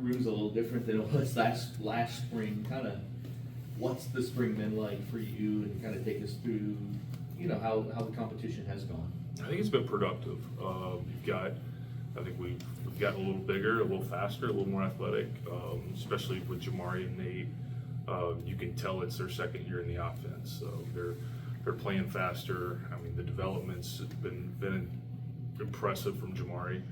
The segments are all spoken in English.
room's a little different than it was last spring. Kind of, what's the spring been like for you, and kind of take us through, how the competition has gone. I think it's been productive. I think we've gotten a little bigger, a little faster, a little more athletic, especially with Jamari and Nate. You can tell it's their second year in the offense, so they're playing faster. I mean, the development's been impressive from Jamari.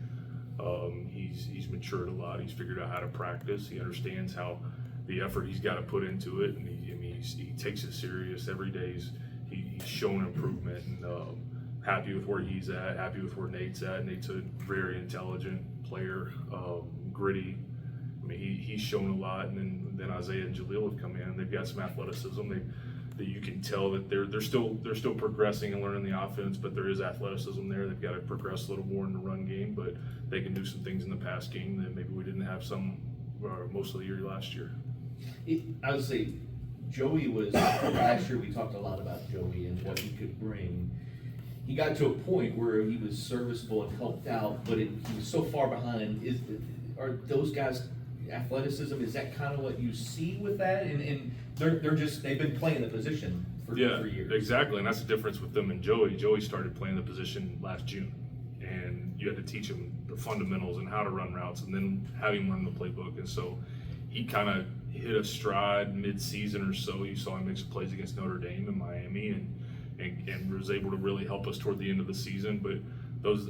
He's matured a lot. He's figured out how to practice. He understands how the effort he's got to put into it, and he takes it serious every day. He's shown improvement, and happy with where he's at, happy with where Nate's at. Nate's a very intelligent player, gritty. I mean, he's shown a lot, and then Isaiah and Jaleel have come in. They've got some athleticism. That you can tell that they're still progressing and learning the offense, but there is athleticism there. They've got to progress a little more in the run game, but they can do some things in the pass game that maybe we didn't have some most of the year last year. I would say Joey was last year. We talked a lot about Joey and what he could bring. He got to a point where he was serviceable and helped out, but he was so far behind. Are those guys athleticism? Is that kind of what you see with that? And they've been playing the position for years. Exactly, and that's the difference with them and Joey. Joey started playing the position last June, and you had to teach him the fundamentals and how to run routes, and then have him learn the playbook. And so he kind of hit a stride mid-season or so. You saw him make some plays against Notre Dame and Miami, and was able to really help us toward the end of the season. But those,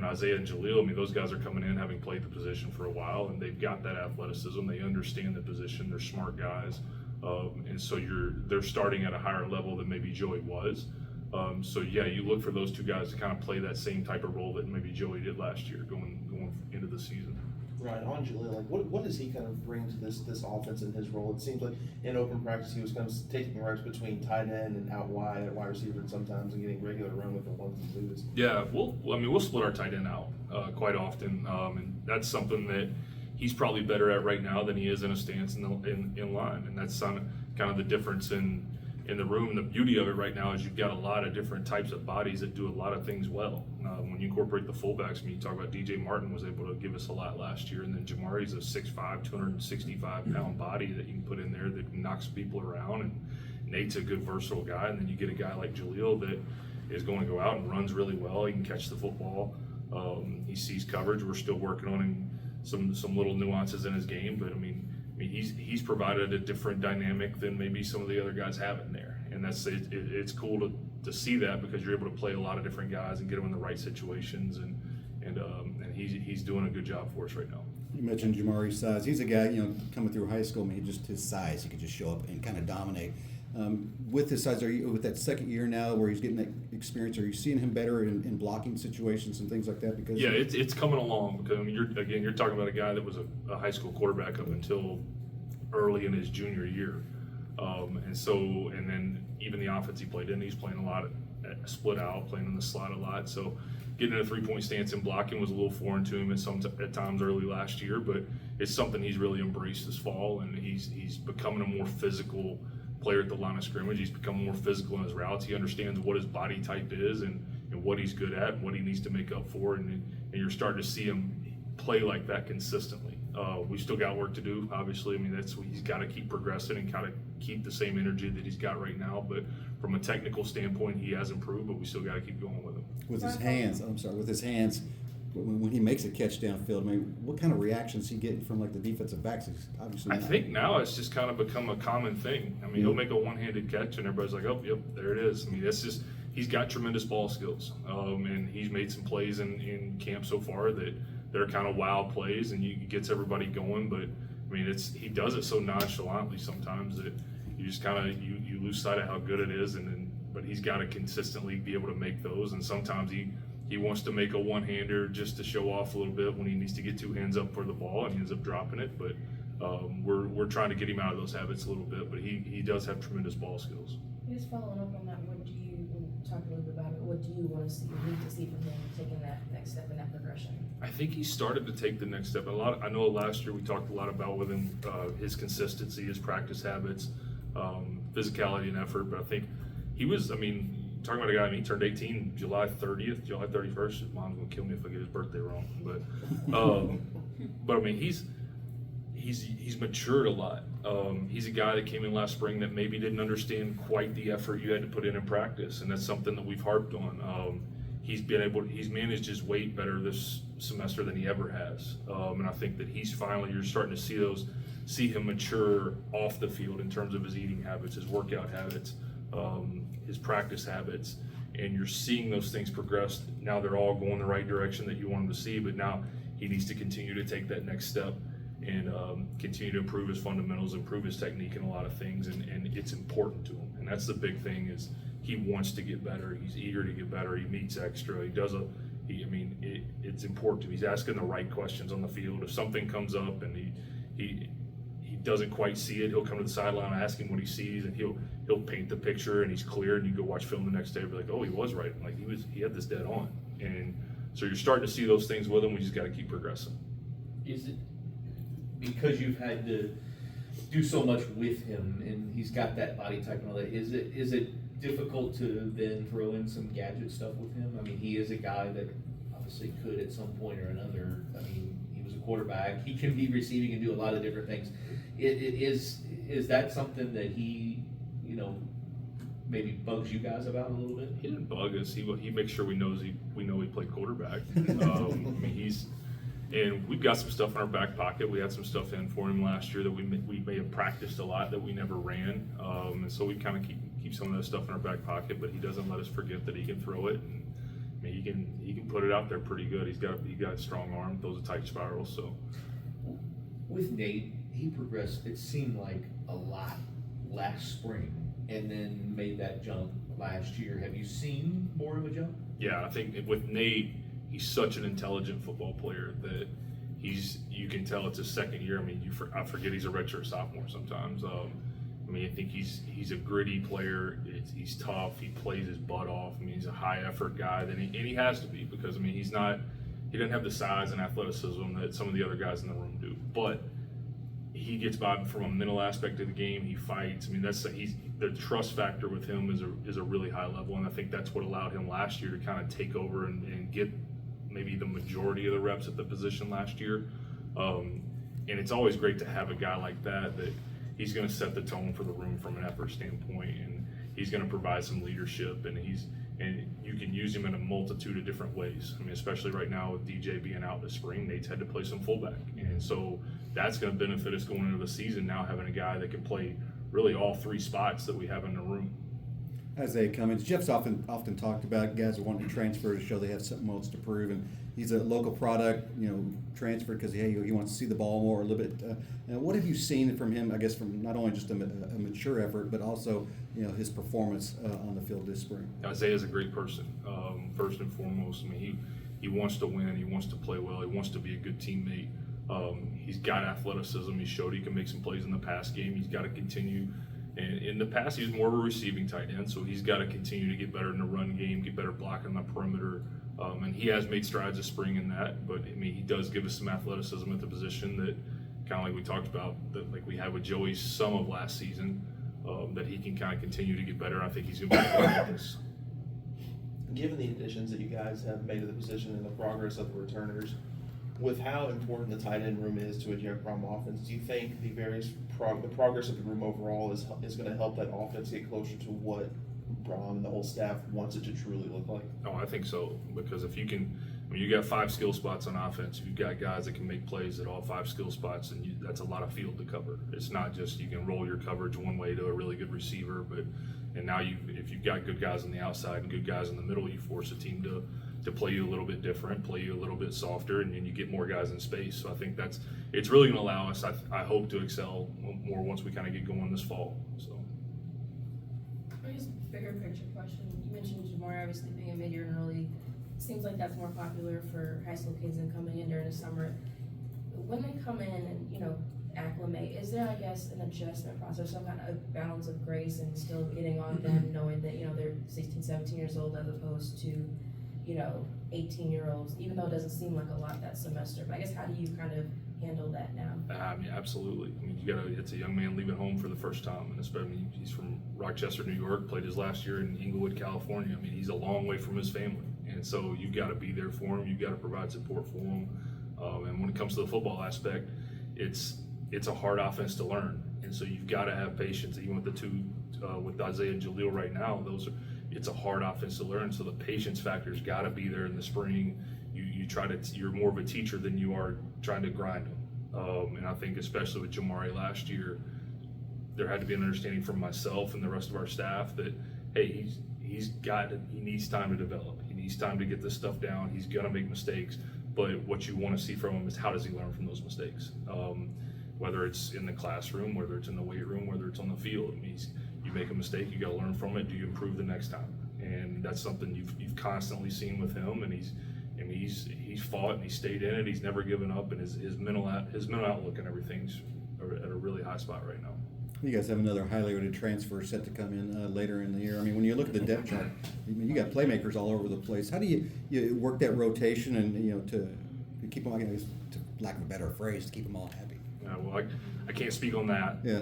Isaiah and Jaleel, I mean, those guys are coming in having played the position for a while, and they've got that athleticism. They understand the position. They're smart guys, and so they're starting at a higher level than maybe Joey was. You look for those two guys to kind of play that same type of role that maybe Joey did last year, going into the season. Right, on Jaleel, like what does he kind of bring to this offense in his role? It seems like in open practice he was kind of taking reps between tight end and out wide at wide receiver, and sometimes and getting regular run with the ones and twos. Yeah, we'll split our tight end out quite often, and that's something that he's probably better at right now than he is in a stance in line, and that's kind of the difference in the room. The beauty of it right now is you've got a lot of different types of bodies that do a lot of things well. When you incorporate the fullbacks, you talk about DJ Martin was able to give us a lot last year, and then Jamari's a 6'5", 265-pound body that you can put in there that knocks people around, and Nate's a good versatile guy, and then you get a guy like Jaleel that is going to go out and runs really well. He can catch the football. He sees coverage. We're still working on him some little nuances in his game, but I mean he's provided a different dynamic than maybe some of the other guys have in there, and it's cool to see that, because you're able to play a lot of different guys and get them in the right situations, and he's doing a good job for us right now. You mentioned Jamari's size. He's a guy, coming through high school. I mean, just his size, he could just show up and kind of dominate. With his size, are you with that second year now where he's getting that experience? Are you seeing him better in blocking situations and things like that? Because it's coming along, because I mean, you're talking about a guy that was a high school quarterback up until early in his junior year, and then even the offense he played in, he's playing a lot at split out, playing in the slot a lot. So getting in a 3-point stance and blocking was a little foreign to him at times early last year, but it's something he's really embraced this fall, and he's becoming a more physical player at the line of scrimmage. He's become more physical in his routes. He understands what his body type is and what he's good at, and what he needs to make up for, and you're starting to see him play like that consistently. We still got work to do, obviously. I mean, he's got to keep progressing and kind of keep the same energy that he's got right now, but from a technical standpoint, he has improved, but we still got to keep going with him. With his hands, when he makes a catch downfield, I mean, what kind of reactions is he getting from like the defensive backs? I think now it's just kind of become a common thing. I mean, he'll make a one-handed catch, and everybody's like, "Oh, yep, there it is." I mean, that's just, he's got tremendous ball skills, and he's made some plays in camp so far that they're kind of wow plays, and he gets everybody going. But I mean, he does it so nonchalantly sometimes that you just kind of you lose sight of how good it is, but he's got to consistently be able to make those, and sometimes he wants to make a one-hander just to show off a little bit when he needs to get two hands up for the ball, and he ends up dropping it. But we're trying to get him out of those habits a little bit, but he does have tremendous ball skills. Just following up on that, talk a little bit about it, what do you want to see, need to see from him taking that next step in that progression? I think he started to take the next step. I know last year we talked a lot about with him his consistency, his practice habits, physicality and effort, but I think he was, talking about a guy, he turned 18 July 30th, July 31st. His mom's gonna kill me if I get his birthday wrong. But I mean, he's matured a lot. He's a guy that came in last spring that maybe didn't understand quite the effort you had to put in practice, and that's something that we've harped on. He's managed his weight better this semester than he ever has, and I think that you're starting to see him mature off the field in terms of his eating habits, his workout habits, his practice habits, and you're seeing those things progress. Now they're all going the right direction that you want him to see, but now he needs to continue to take that next step and continue to improve his fundamentals, improve his technique in a lot of things, and it's important to him. And that's the big thing, is he wants to get better. He's eager to get better. He meets extra. It's important to him. He's asking the right questions on the field. If something comes up and he doesn't quite see it, he'll come to the sideline and ask him what he sees, and he'll paint the picture, and he's clear, and you go watch film the next day and be like, oh, he was right. Like he had this dead on. And so you're starting to see those things with him. We just got to keep progressing. Is it because you've had to do so much with him and he's got that body type and all that, is it difficult to then throw in some gadget stuff with him? I mean, he is a guy that obviously could at some point or another, I mean, he was a quarterback, he can be receiving and do a lot of different things. Is that something that he, maybe bugs you guys about a little bit? He didn't bug us. He makes sure we know he played quarterback. And we've got some stuff in our back pocket. We had some stuff in for him last year that we may have practiced a lot that we never ran. And so we kind of keep some of that stuff in our back pocket, but he doesn't let us forget that he can throw it. And he can put it out there pretty good. He got a strong arm, throws a tight spiral. So With Nate, he progressed, it seemed like, a lot last spring and then made that jump last year. Have you seen more of a jump? yeah, I think with Nate, he's such an intelligent football player that you can tell it's his second year. I mean, I forget he's a redshirt sophomore sometimes. I think he's a gritty player. He's tough. He plays his butt off. I mean, he's a high effort guy, and he has to be, because he doesn't have the size and athleticism that some of the other guys in the room do. But he gets by from a mental aspect of the game. He fights. I mean, the trust factor with him is a really high level, and I think that's what allowed him last year to kind of take over and get maybe the majority of the reps at the position last year. And it's always great to have a guy like that he's going to set the tone for the room from an effort standpoint, and he's going to provide some leadership, and you can use him in a multitude of different ways. I mean, especially right now with DJ being out this spring, Nate's had to play some fullback, and so that's going to benefit us going into the season now, having a guy that can play really all three spots that we have in the room. As they come in, Jeff's often talked about guys that want to transfer to show they have something else to prove, and he's a local product, transferred because he wants to see the ball more a little bit. What have you seen from him? I guess from not only just a mature effort, but also his performance on the field this spring. Isaiah's a great person, first and foremost. I mean, he wants to win. He wants to play well. He wants to be a good teammate. He's got athleticism. He showed he can make some plays in the pass game. He's got to continue. And in the past, he was more of a receiving tight end, so he's got to continue to get better in the run game, get better blocking on the perimeter. And he has made strides this spring in that, but he does give us some athleticism at the position that, kind of like we talked about, that like we had with Joey some of last season, that he can kind of continue to get better. I think he's going to be able to this. Given the additions that you guys have made to the position and the progress of the returners, with how important the tight end room is to a Jack Brom offense, do you think the progress of the room overall is going to help that offense get closer to what Brom and the whole staff wants it to truly look like? Oh, I think so, because if you can, you got 5 skill spots on offense. You've got guys that can make plays at all 5 skill spots, and that's a lot of field to cover. It's not just you can roll your coverage one way to a really good receiver, and now if you've got good guys on the outside and good guys in the middle, you force a team to play you a little bit different, play you a little bit softer, and then you get more guys in space. So I think it's really going to allow us, I hope, to excel more once we kind of get going this fall. So. I guess bigger picture question. You mentioned Jamar obviously being a midyear and early. Seems like that's more popular for high school kids than coming in during the summer. When they come in and acclimate, is there, I guess, an adjustment process, some kind of balance of grace and still getting on them, knowing that they're 16, 17 years old as opposed to 18-year-olds, even though it doesn't seem like a lot that semester. But I guess, how do you kind of handle that now? Absolutely. It's a young man leaving home for the first time, and especially he's from Rochester, New York, played his last year in Inglewood, California. He's a long way from his family, and so you've got to be there for him. You've got to provide support for him. And when it comes to the football aspect, it's it's a hard offense to learn. And so you've got to have patience, even with the two, with Isaiah and Jaleel right now, it's a hard offense to learn. So the patience factor's got to be there in the spring. You're more of a teacher than you are trying to grind them. And I think especially with Jamari last year, there had to be an understanding from myself and the rest of our staff that, hey, he needs time to develop. He needs time to get this stuff down. He's gonna make mistakes, but what you want to see from him is how does he learn from those mistakes? Whether it's in the classroom, whether it's in the weight room, whether it's on the field. It means you make a mistake, you got to learn from it. Do you improve the next time? And that's something you've constantly seen with him. And he's fought and he stayed in it. He's never given up, and his mental outlook and everything's at a really high spot right now. You guys have another highly rated transfer set to come in later in the year. I mean, when you look at the depth chart, I mean, you got playmakers all over the place. How do you work that rotation and to keep them, I guess, to lack of a better phrase, to keep them all happy? Well, I can't speak on that. Yeah.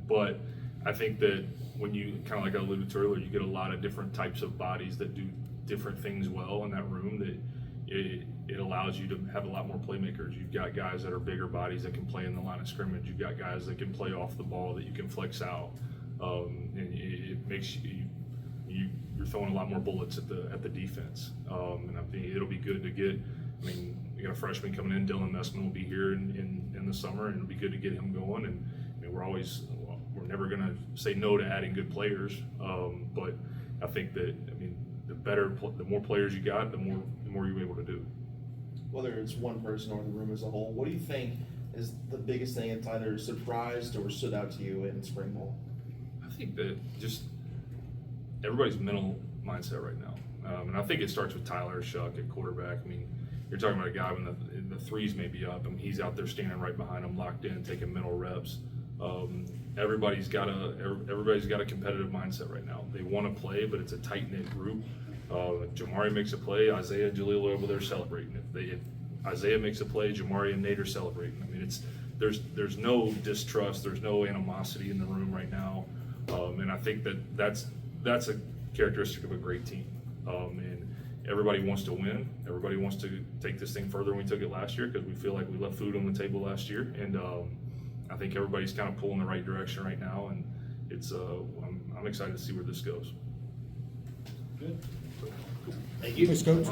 But I think that when you, kind of like I alluded to earlier, you get a lot of different types of bodies that do different things well in that room, that it allows you to have a lot more playmakers. You've got guys that are bigger bodies that can play in the line of scrimmage. You've got guys that can play off the ball that you can flex out. And it makes you're throwing a lot more bullets at the defense. And I think it'll be good to get, I mean, we got a freshman coming in, Dylan Messman will be here in the summer, and it'll be good to get him going. And I mean, we're never gonna say no to adding good players. But I think that, I mean, the more players you got, the more you're able to do. Whether it's one person or the room as a whole, what do you think is the biggest thing that's either surprised or stood out to you in spring ball? I think that just everybody's mental mindset right now. And I think it starts with Tyler Shuck at quarterback. I mean, you're talking about a guy when the threes may be up, and he's out there standing right behind him, locked in, taking mental reps. Everybody's got a competitive mindset right now. They want to play, but it's a tight-knit group. If Jamari makes a play, Isaiah and Jaleel are over there celebrating. If Isaiah makes a play, Jamari and Nate are celebrating. I mean, there's no distrust, there's no animosity in the room right now, and I think that's a characteristic of a great team. And everybody wants to win. Everybody wants to take this thing further than we took it last year, because we feel like we left food on the table last year. And I think everybody's kind of pulling the right direction right now, and it's I'm excited to see where this goes. Good. Thank you. Thanks, Coach.